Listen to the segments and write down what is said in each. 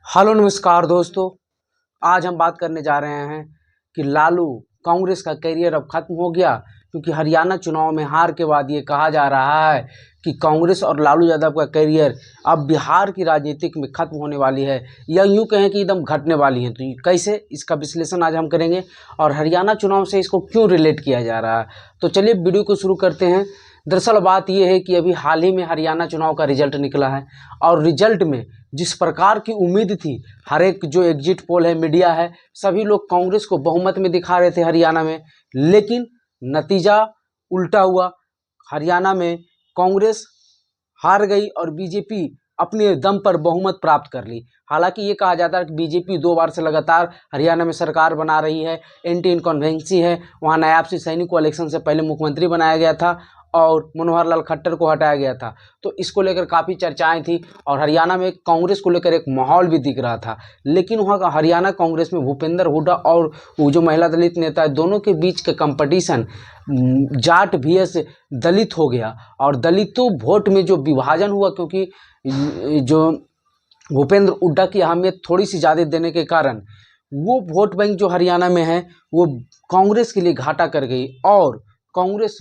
Hello नमस्कार दोस्तों। आज हम बात करने जा रहे हैं कि लालू कांग्रेस का करियर अब खत्म हो गया, क्योंकि हरियाणा चुनाव में हार के बाद ये कहा जा रहा है कि कांग्रेस और लालू यादव का करियर अब बिहार की राजनीतिक में खत्म होने वाली है, या यूँ कहें कि एकदम घटने वाली है। तो ये कैसे, इसका विश्लेषण आज हम करेंगे और हरियाणा चुनाव से इसको क्यों रिलेट किया जा रहा है। तो चलिए वीडियो को शुरू करते हैं। दरअसल बात यह है कि अभी हाल ही में हरियाणा चुनाव का रिजल्ट निकला है और रिजल्ट में जिस प्रकार की उम्मीद थी, हर एक जो एग्जिट पोल है, मीडिया है, सभी लोग कांग्रेस को बहुमत में दिखा रहे थे हरियाणा में, लेकिन नतीजा उल्टा हुआ। हरियाणा में कांग्रेस हार गई और बीजेपी अपने दम पर बहुमत प्राप्त कर ली। हालांकि ये कहा जाता है कि बीजेपी 2 बार से लगातार हरियाणा में सरकार बना रही है, एंटी इनकम्बेंसी है, वहाँ नायाब सिंह सैनी को इलेक्शन से पहले मुख्यमंत्री बनाया गया था और मनोहर लाल खट्टर को हटाया गया था। तो इसको लेकर काफ़ी चर्चाएं थी और हरियाणा में कांग्रेस को लेकर एक माहौल भी दिख रहा था। लेकिन वहाँ का हरियाणा कांग्रेस में भूपेंद्र हुड्डा और वो जो महिला दलित नेता है, दोनों के बीच का कंपटीशन जाट vs दलित हो गया और दलितों वोट में जो विभाजन हुआ, क्योंकि जो भूपेंद्र हुड्डा की अहमियत थोड़ी सी ज़्यादा देने के कारण वो वोट बैंक जो हरियाणा में है वो कांग्रेस के लिए घाटा कर गई और कांग्रेस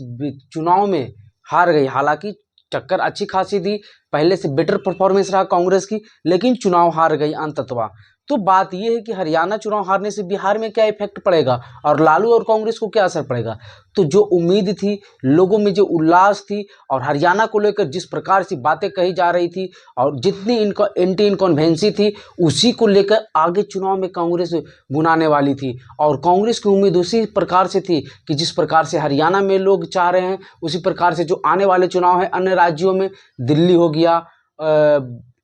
चुनाव में हार गई। हालांकि टक्कर अच्छी खासी दी, पहले से बेटर परफॉर्मेंस रहा कांग्रेस की, लेकिन चुनाव हार गई अंततः। तो बात यह है कि हरियाणा चुनाव हारने से बिहार में क्या इफेक्ट पड़ेगा और लालू और कांग्रेस को क्या असर पड़ेगा। तो जो उम्मीद थी, लोगों में जो उल्लास थी और हरियाणा को लेकर जिस प्रकार से बातें कही जा रही थी और जितनी इनको एंटी इनकन्वेंसी थी, उसी को लेकर आगे चुनाव में कांग्रेस बुनाने वाली थी। और कांग्रेस की उम्मीद उसी प्रकार से थी कि जिस प्रकार से हरियाणा में लोग चाह रहे हैं, उसी प्रकार से जो आने वाले चुनाव है अन्य राज्यों में, दिल्ली हो गया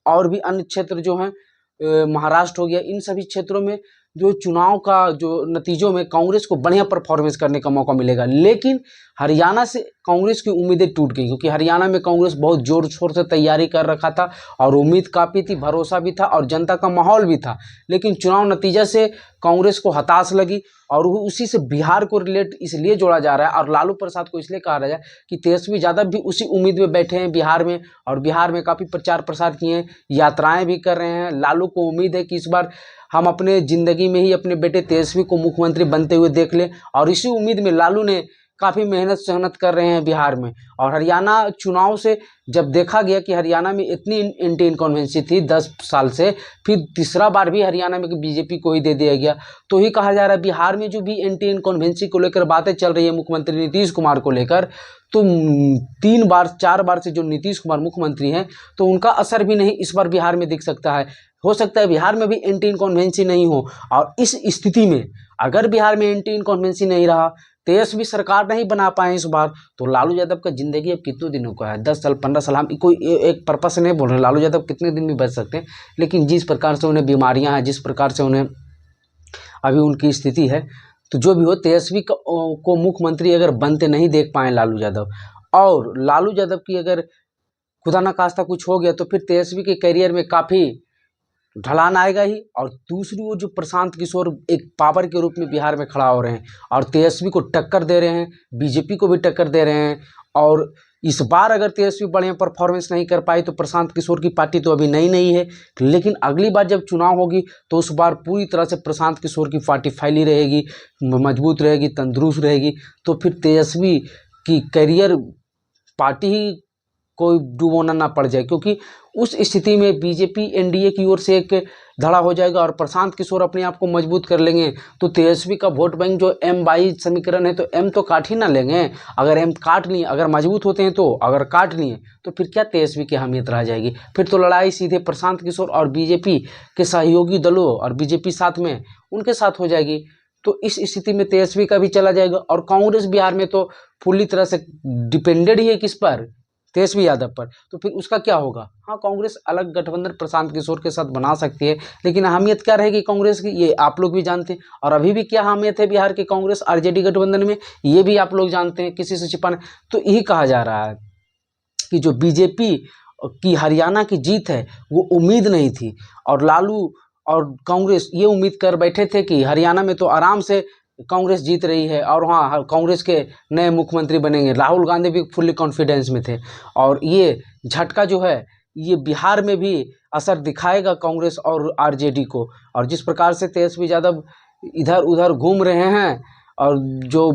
और भी अन्य क्षेत्र जो हैं, महाराष्ट्र हो गया, इन सभी क्षेत्रों में जो चुनाव का जो नतीजों में कांग्रेस को बढ़िया परफॉर्मेंस करने का मौका मिलेगा। लेकिन हरियाणा से कांग्रेस की उम्मीदें टूट गई, क्योंकि हरियाणा में कांग्रेस बहुत जोर शोर से तैयारी कर रखा था और उम्मीद काफ़ी थी, भरोसा भी था और जनता का माहौल भी था। लेकिन चुनाव नतीजा से कांग्रेस को हताश लगी और उसी से बिहार को रिलेट इसलिए जोड़ा जा रहा है और लालू प्रसाद को इसलिए कहा रहा है कि तेजस्वी यादव भी उसी उम्मीद में बैठे हैं बिहार में और बिहार में काफ़ी प्रचार प्रसार किए हैं, यात्राएं भी कर रहे हैं। लालू को उम्मीद है कि इस बार हम अपने ज़िंदगी में ही अपने बेटे तेजस्वी को मुख्यमंत्री बनते हुए देख लें, और इसी उम्मीद में लालू ने काफ़ी मेहनत सहनत कर रहे हैं बिहार में। और हरियाणा चुनाव से जब देखा गया कि हरियाणा में इतनी एंटी इनकम्बेंसी थी 10 साल से, फिर तीसरा बार भी हरियाणा में बीजेपी को ही दे दिया गया। तो ही कहा जा रहा है बिहार में जो भी एंटी इनकम्बेंसी को लेकर बातें चल रही है मुख्यमंत्री नीतीश कुमार को लेकर, तो 3 बार 4 बार से जो नीतीश कुमार मुख्यमंत्री हैं, तो उनका असर भी नहीं इस बार बिहार में दिख सकता है। हो सकता है बिहार में भी एंटी इनकम्बेंसी नहीं हो, और इस स्थिति में अगर बिहार में एंटी इनकम्बेंसी नहीं रहा, तेजस्वी सरकार नहीं बना पाए इस बार, तो लालू यादव का जिंदगी अब कितने दिनों का है, 10 साल 15 साल, हम कोई एक पर्पस से नहीं बोल रहे लालू यादव कितने दिन भी बच सकते हैं, लेकिन जिस प्रकार से उन्हें बीमारियां हैं, जिस प्रकार से उन्हें अभी उनकी स्थिति है, तो जो भी हो, तेजस्वी को मुख्यमंत्री अगर बनते नहीं देख पाए लालू यादव, और लालू यादव की अगर खुदा न खास्ता कुछ हो गया, तो फिर तेजस्वी के करियर में काफ़ी ढलान आएगा ही। और दूसरी ओर जो प्रशांत किशोर एक पावर के रूप में बिहार में खड़ा हो रहे हैं और तेजस्वी को टक्कर दे रहे हैं, बीजेपी को भी टक्कर दे रहे हैं, और इस बार अगर तेजस्वी बढ़िया परफॉर्मेंस नहीं कर पाई तो प्रशांत किशोर की पार्टी तो अभी नई नहीं है, लेकिन अगली बार जब चुनाव होगी तो उस बार पूरी तरह से प्रशांत किशोर की पार्टी फैली रहेगी, मजबूत रहेगी, तंदुरुस्त रहेगी। तो फिर तेजस्वी की करियर पार्टी ही कोई डुबोना ना पड़ जाए, क्योंकि उस स्थिति में बीजेपी एनडीए की ओर से एक धड़ा हो जाएगा और प्रशांत किशोर अपने आप को मजबूत कर लेंगे। तो तेजस्वी का वोट बैंक जो M/22 समीकरण है, तो M तो काट ही ना लेंगे। अगर M काट लिए, अगर मजबूत होते हैं तो, अगर काट लिए तो फिर क्या तेजस्वी की अहमियत रह जाएगी। फिर तो लड़ाई सीधे प्रशांत किशोर और बीजेपी के सहयोगी दलों और बीजेपी साथ में उनके साथ हो जाएगी। तो इस स्थिति में तेजस्वी का भी चला जाएगा और कांग्रेस बिहार में तो पूरी तरह से डिपेंडेड ही है किस पर, तेजस्वी यादव पर। तो फिर उसका क्या होगा। हाँ, कांग्रेस अलग गठबंधन प्रशांत किशोर के साथ बना सकती है, लेकिन अहमियत क्या रहेगी कांग्रेस की, ये आप लोग भी जानते हैं। और अभी भी क्या अहमियत है बिहार के कांग्रेस आरजेडी गठबंधन में, ये भी आप लोग जानते हैं, किसी से छिपाना। तो यही कहा जा रहा है कि जो बीजेपी की हरियाणा की जीत है वो उम्मीद नहीं थी, और लालू और कांग्रेस ये उम्मीद कर बैठे थे कि हरियाणा में तो आराम से कांग्रेस जीत रही है और वहाँ कांग्रेस के नए मुख्यमंत्री बनेंगे। राहुल गांधी भी फुल्ली कॉन्फिडेंस में थे, और ये झटका जो है ये बिहार में भी असर दिखाएगा कांग्रेस और आरजेडी को। और जिस प्रकार से तेजस्वी यादव इधर उधर घूम रहे हैं और जो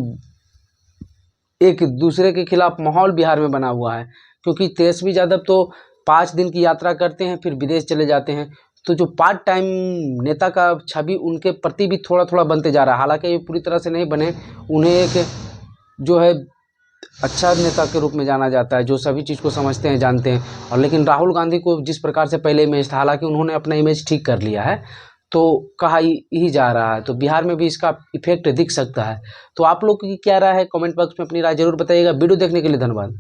एक दूसरे के खिलाफ माहौल बिहार में बना हुआ है, क्योंकि तेजस्वी यादव तो 5 दिन की यात्रा करते हैं फिर विदेश चले जाते हैं, तो जो पार्ट टाइम नेता का छवि उनके प्रति भी थोड़ा थोड़ा बनते जा रहा है। हालांकि ये पूरी तरह से नहीं बने, उन्हें एक जो है अच्छा नेता के रूप में जाना जाता है, जो सभी चीज़ को समझते हैं, जानते हैं। और लेकिन राहुल गांधी को जिस प्रकार से पहले इमेज था, हालांकि उन्होंने अपना इमेज ठीक कर लिया है, तो कहा ही जा रहा है, तो बिहार में भी इसका इफेक्ट दिख सकता है। तो आप लोग की क्या राय है, कमेंट बॉक्स में अपनी राय जरूर बताइएगा। वीडियो देखने के लिए धन्यवाद।